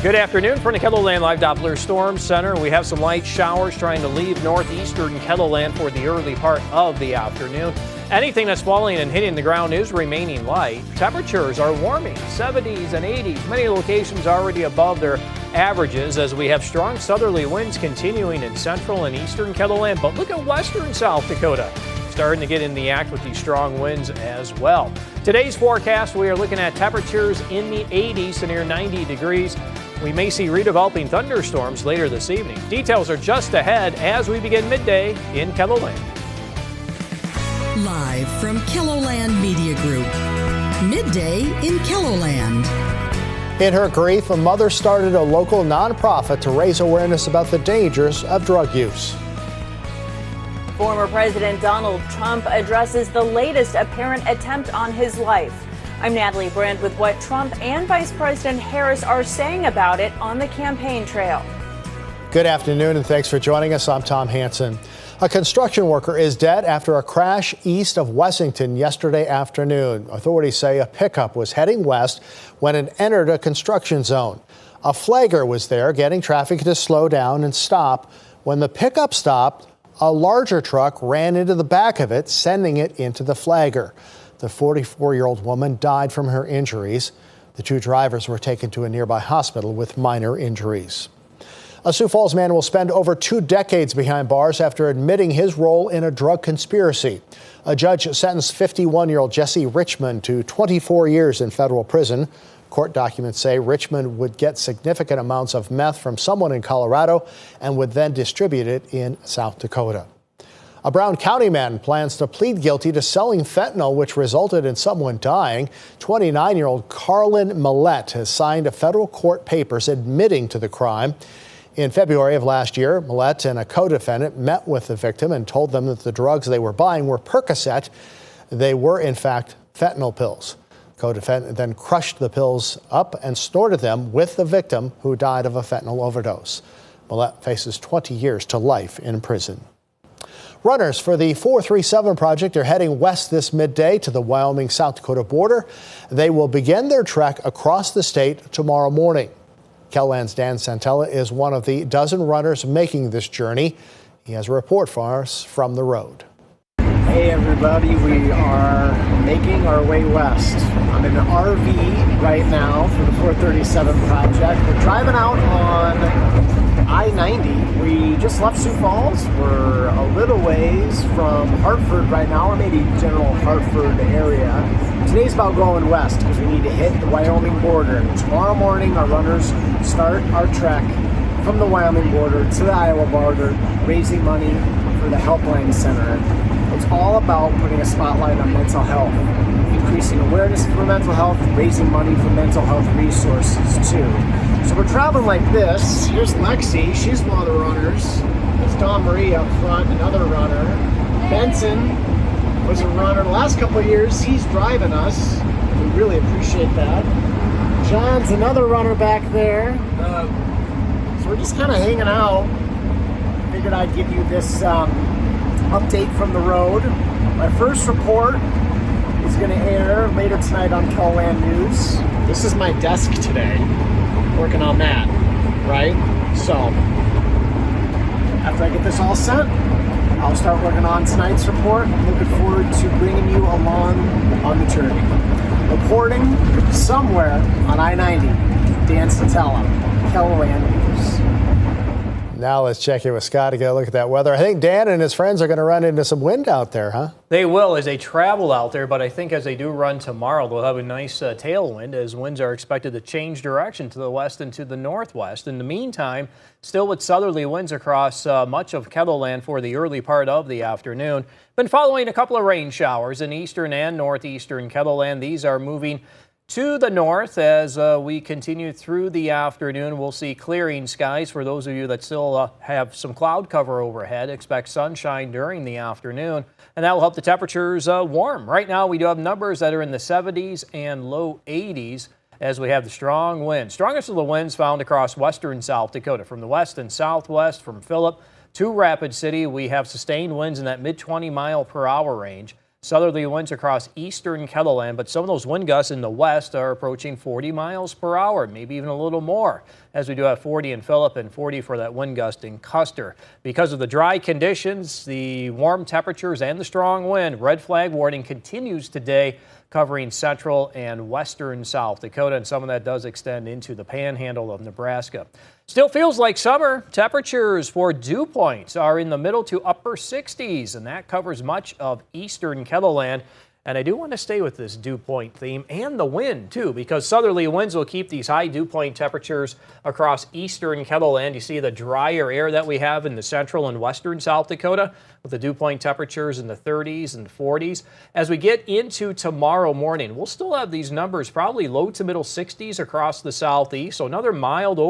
Good afternoon from the KELOLAND Live Doppler Storm Center. We have some light showers trying to leave northeastern KELOLAND for the early part of the afternoon. Anything that's falling and hitting the ground is remaining light. Temperatures are warming, 70s and 80s. Many locations already above their averages as we have strong southerly winds continuing in central and eastern KELOLAND. But look at western South Dakota, starting to get in the act with these strong winds as well. Today's forecast, we are looking at temperatures in the 80s to near 90 degrees. We may see redeveloping thunderstorms later this evening. Details are just ahead as we begin midday in KELOLAND. Live from KELOLAND Media Group, midday in KELOLAND. In her grief, a mother started a local nonprofit to raise awareness about the dangers of drug use. Former President Donald Trump addresses the latest apparent attempt on his life. I'm Natalie Brandt with what Trump and Vice President Harris are saying about it on the campaign trail. Good afternoon and thanks for joining us. I'm Tom Hansen. A construction worker is dead after a crash east of Wessington yesterday afternoon. Authorities say a pickup was heading west when it entered a construction zone. A flagger was there getting traffic to slow down and stop. When the pickup stopped, a larger truck ran into the back of it, sending it into the flagger. The 44-year-old woman died from her injuries. The two drivers were taken to a nearby hospital with minor injuries. A Sioux Falls man will spend over 2 decades behind bars after admitting his role in a drug conspiracy. A judge sentenced 51-year-old Jesse Richmond to 24 years in federal prison. Court documents say Richmond would get significant amounts of meth from someone in Colorado and would then distribute it in South Dakota. A Brown County man plans to plead guilty to selling fentanyl, which resulted in someone dying. 29-year-old Carlin Millette has signed a federal court papers admitting to the crime. In February of last year, Millette and a co-defendant met with the victim and told them that the drugs they were buying were Percocet. They were, in fact, fentanyl pills. Co-defendant then crushed the pills up and snorted them with the victim, who died of a fentanyl overdose. Millette faces 20 years to life in prison. Runners for the 437 project are heading west this midday to the Wyoming-South Dakota border. They will begin their trek across the state tomorrow morning. KELOLAND's Dan Santella is one of the dozen runners making this journey. He has a report for us from the road. Hey everybody, we are making our way west. I'm in an RV right now for the 437 project. We're driving out on I-90. We just left Sioux Falls. We're a little ways from Hartford right now, or maybe general Hartford area. Today's about going west because we need to hit the Wyoming border. Tomorrow morning, our runners start our trek from the Wyoming border to the Iowa border, raising money for the Helpline Center. It's all about putting a spotlight on mental health, increasing awareness for mental health, raising money for mental health resources too. So we're traveling like this. Here's Lexi, she's one of the runners. There's Dawn Marie up front, another runner. Benson was a runner the last couple of years. He's driving us. We really appreciate that. John's another runner back there. So we're just kind of hanging out. Figured I'd give you this update from the road. My first report is going to air later tonight on KELOLAND News. This is my desk today, working on that, right? So, after I get this all set, I'll start working on tonight's report. I'm looking forward to bringing you along on the journey. Reporting somewhere on I-90, Dan Santella, KELOLAND News. Now let's check in with Scott to get a look at that weather. I think Dan and his friends are going to run into some wind out there, huh? They will as they travel out there, but I think as they do run tomorrow, they'll have a nice tailwind as winds are expected to change direction to the west and to the northwest. In the meantime, still with southerly winds across much of KELOLAND for the early part of the afternoon. Been following a couple of rain showers in eastern and northeastern KELOLAND. These are moving to the north as we continue through the afternoon. We'll see clearing skies for those of you that still have some cloud cover overhead. Expect sunshine during the afternoon, and that will help the temperatures warm. Right now, we do have numbers that are in the 70s and low 80s as we have the strong winds. Strongest of the winds found across western South Dakota. From the west and southwest, from Phillip to Rapid City, we have sustained winds in that mid-20 mile per hour range. Southerly winds across eastern Kettleland, but some of those wind gusts in the west are approaching 40 miles per hour, maybe even a little more, as we do have 40 in Phillip and 40 for that wind gust in Custer. Because of the dry conditions, the warm temperatures, and the strong wind, red flag warning continues today, covering central and western South Dakota, and some of that does extend into the panhandle of Nebraska. Still feels like summer. Temperatures for dew points are in the middle to upper 60s, and that covers much of eastern Kettleland. And I do want to stay with this dew point theme and the wind, too, because southerly winds will keep these high dew point temperatures across eastern Kettleland. You see the drier air that we have in the central and western South Dakota, with the dew point temperatures in the 30s and 40s. As we get into tomorrow morning, we'll still have these numbers, probably low to middle 60s across the southeast, so another mild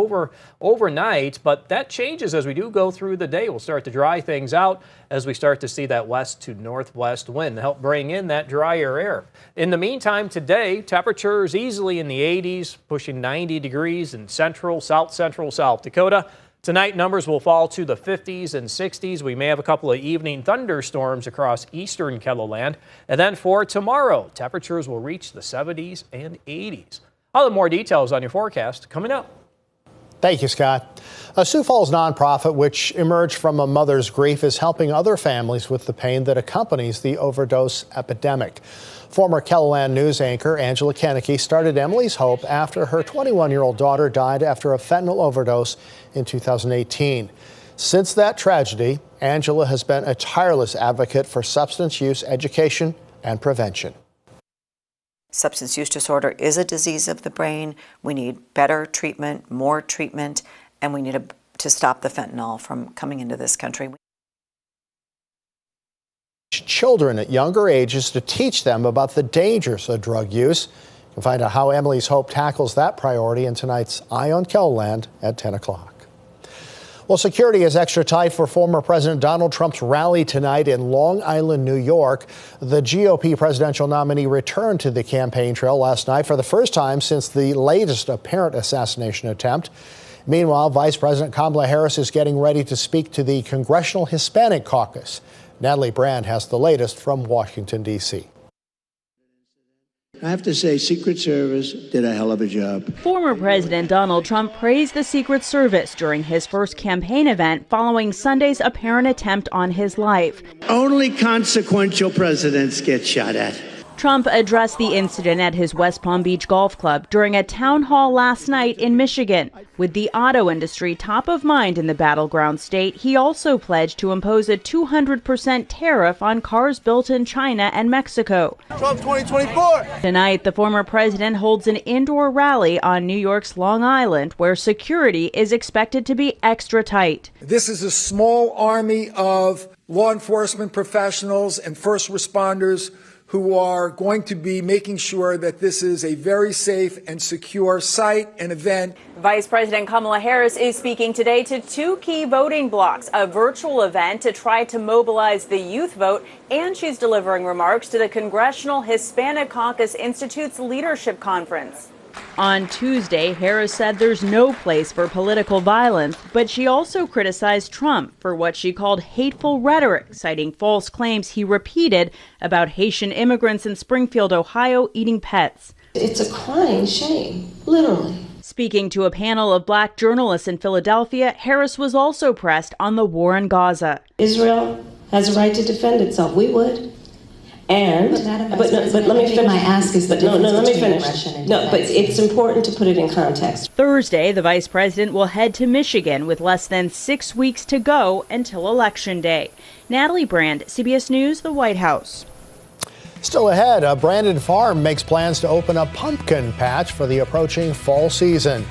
overnight, but that changes as we do go through the day. We'll start to dry things out as we start to see that west to northwest wind to help bring in that drier air. In the meantime, today, temperatures easily in the 80s, pushing 90 degrees in central, south central South Dakota. Tonight, numbers will fall to the 50s and 60s. We may have a couple of evening thunderstorms across eastern Kettleland. And then for tomorrow, temperatures will reach the 70s and 80s. I'll have more details on your forecast coming up. Thank you, Scott. A Sioux Falls nonprofit, which emerged from a mother's grief, is helping other families with the pain that accompanies the overdose epidemic. Former Kettleland News anchor Angela Kennecke started Emily's Hope after her 21-year-old daughter died after a fentanyl overdose in 2018. Since that tragedy, Angela has been a tireless advocate for substance use education and prevention. Substance use disorder is a disease of the brain. We need better treatment, more treatment, and we need to stop the fentanyl from coming into this country. Children at younger ages to teach them about the dangers of drug use. You can find out how Emily's Hope tackles that priority in tonight's Eye on Kettleland at 10 o'clock. Well, security is extra tight for former President Donald Trump's rally tonight in Long Island, New York. The GOP presidential nominee returned to the campaign trail last night for the first time since the latest apparent assassination attempt. Meanwhile, Vice President Kamala Harris is getting ready to speak to the Congressional Hispanic Caucus. Natalie Brand has the latest from Washington, D.C. I have to say, Secret Service did a hell of a job. Former President Donald Trump praised the Secret Service during his first campaign event following Sunday's apparent attempt on his life. Only consequential presidents get shot at. Trump addressed the incident at his West Palm Beach Golf Club during a town hall last night in Michigan. With the auto industry top of mind in the battleground state, he also pledged to impose a 200% tariff on cars built in China and Mexico. Trump 2024. Tonight, the former president holds an indoor rally on New York's Long Island, where security is expected to be extra tight. This is a small army of law enforcement professionals and first responders who are going to be making sure that this is a very safe and secure site and event. Vice President Kamala Harris is speaking today to two key voting blocks, a virtual event to try to mobilize the youth vote, and she's delivering remarks to the Congressional Hispanic Caucus Institute's leadership conference. On Tuesday, Harris said there's no place for political violence, but she also criticized Trump for what she called hateful rhetoric, citing false claims he repeated about Haitian immigrants in Springfield, Ohio, eating pets. It's a crying shame, literally. Speaking to a panel of black journalists in Philadelphia, Harris was also pressed on the war in Gaza. Israel has a right to defend itself. We would. And but let me finish. My ask is let me finish. No, but it's important to put it in context. Thursday, the vice president will head to Michigan with less than 6 weeks to go until Election Day. Natalie Brand, CBS News, the White House. Still ahead, a Brandon Farm makes plans to open a pumpkin patch for the approaching fall season.